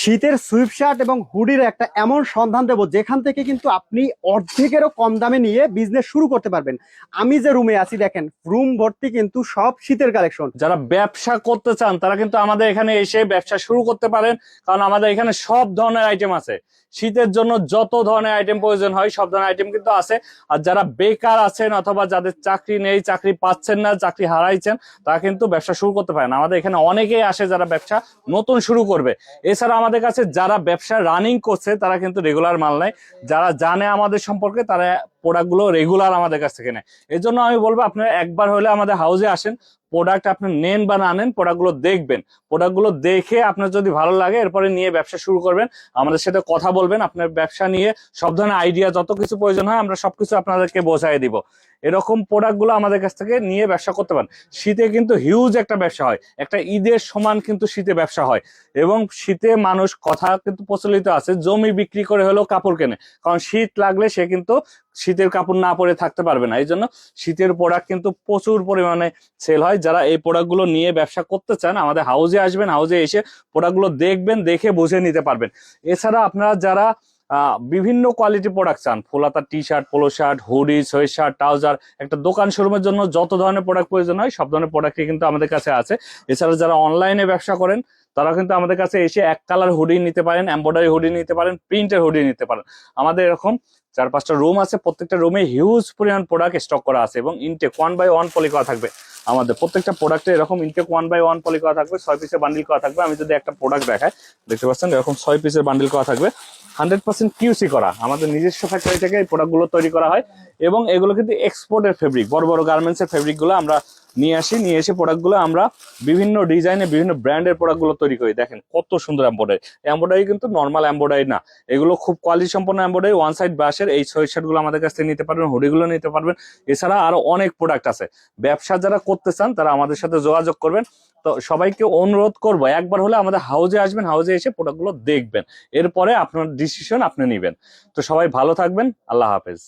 শীতের sweep shirt এবং হুডির একটা এমন সন্ধান দেবো যেখান থেকে কিন্তু আপনি অর্ধেকেরও কম দামে নিয়ে বিজনেস শুরু করতে পারবেন। আমি যে রুমে আছি দেখেন, রুম ভর্তি কিন্তু সব শীতের কালেকশন। যারা ব্যবসা করতে চান তারা কিন্তু আমাদের এখানে এসে ব্যবসা শুরু করতে পারেন, কারণ আমাদের এখানে সব ধরনের আইটেম আছে। শীতের জন্য যত ধরনের আইটেম প্রয়োজন হয় সব ধরনের আইটেম কিন্তু আছে। আর যারা বেকার আছেন অথবা যাদের চাকরি নেই, চাকরি পাচ্ছেন না, চাকরি হারাইছেন, তারা কিন্তু ব্যবসা শুরু করতে পারেন। আমাদের এখানে অনেকেই আসে যারা ব্যবসা নতুন শুরু করবে। এছাড়া আমাদের কাছে যারা ব্যবসা রানিং করছে তারা কিন্তু রেগুলার মাল নেয়। যারা জানে আমাদের সম্পর্কে তারা প্রোডাক্টগুলো রেগুলার আমাদের কাছ থেকে নেয়। এই জন্য আমি বলবো আপনারা একবার হলে আমাদের হাউসে আসেন, প্রোডাক্ট আপনি নেন বা না নেন, প্রোডাক্টগুলো দেখবেন। প্রোডাক্টগুলো দেখে আপনার যদি ভালো লাগে এরপরে নিয়ে ব্যবসা শুরু করবেন, আমাদের সাথে কথা বলবেন। আপনার ব্যবসা নিয়ে সব ধরনের আইডিয়া যত কিছু প্রয়োজন হয় আমরা সবকিছু আপনাদেরকে বোঝাই দিব। এরকম প্রোডাক্টগুলো আমাদের কাছ থেকে নিয়ে ব্যবসা করতে পারেন। শীতে কিন্তু হিউজ একটা ব্যবসা হয়, একটা ঈদের সমান কিন্তু শীতে ব্যবসা হয়। এবং শীতে মানুষ কথা কিন্তু প্রচলিত আছে, জমি বিক্রি করে হলেও কাপড় কেনে, কারণ শীত লাগলে সে কিন্তু শীতের কাপড় না পরে থাকতে পারবে না। এই জন্য শীতের প্রোডাক্ট কিন্তু প্রচুর পরিমাণে সেল হয়। যারা এই প্রোডাক্টগুলো নিয়ে ব্যবসা করতে চান আমাদের হাউসে আসবেন, হাউসে এসে প্রোডাক্টগুলো দেখবেন, দেখে বুঝে নিতে পারবেন। এছাড়া আপনারা যারা বিভিন্ন কোয়ালিটি প্রোডাক্ট চান, ফুলাতা T shirt, polo shirt, hoodie, sweat shirt, trouser, একটা দোকান শোরুমের জন্য যত ধরনের প্রোডাক্ট প্রয়োজন হয় সব ধরনের প্রোডাক্টই কিন্তু আমাদের কাছে আছে। এছাড়া যারা অনলাইনে ব্যবসা করেন তারা কিন্তু আমাদের কাছে এসে এক কালার হুডি নিতে পারেন, এমব্রয়ডারি হুডি নিতে পারেন, প্রিন্টের হুডি নিতে পারেন। আমাদের এরকম 4-5টা রুম আছে, প্রত্যেকটা রুমে হিউজ পরিমাণ প্রোডাক্ট স্টক করা আছে এবং ইনটেক 1/1 পলি করা থাকবে। আমাদের প্রত্যেকটা প্রোডাক্টে এরকম ইনটেক 1/1 পলি করা থাকবে, 6 পিসের বান্ডিল করা থাকবে। আমি যদি একটা প্রোডাক্ট দেখাই, দেখতে পাচ্ছেন এরকম 6 পিসের বান্ডিল করা থাকবে, 100% কিউসি করা। আমাদের নিজস্ব ফ্যাক্টরি থেকে এই প্রোডাক্টগুলো তৈরি করা হয় এবং এগুলো কিন্তু এক্সপোর্টের ফেব্রিক। বড় বড় গার্মেন্টসের ফেব্রিকগুলো আমরা নিয়ে এসে প্রোডাক্টগুলো আমরা বিভিন্ন ডিজাইনে বিভিন্ন ব্র্যান্ডের প্রোডাক্টগুলো তৈরি করি। দেখেন কত সুন্দর এমব্রয়ডারি। এমব্রয়ডারি কিন্তু নর্মাল এমব্রয়ডারি না, এগুলো খুব কোয়ালিটি সম্পন্ন এমব্রয়ডারি। ওয়ান সাইড ব্রাশের এই সোয়েট শার্টগুলো আমাদের কাছ থেকে নিতে পারবেন, হুডিগুলো নিতে পারবেন। এছাড়া আরো অনেক প্রোডাক্ট আছে। ব্যবসা যারা করতে চান তারা আমাদের সাথে যোগাযোগ করবেন। তো সবাইকে অনুরোধ করবো একবার হলে আমাদের হাউসে আসবেন, হাউসে এসে প্রোডাক্টগুলো দেখবেন, এরপরে আপনার ডিসিশন আপনি নেবেন। তো সবাই ভালো থাকবেন, আল্লাহ হাফেজ।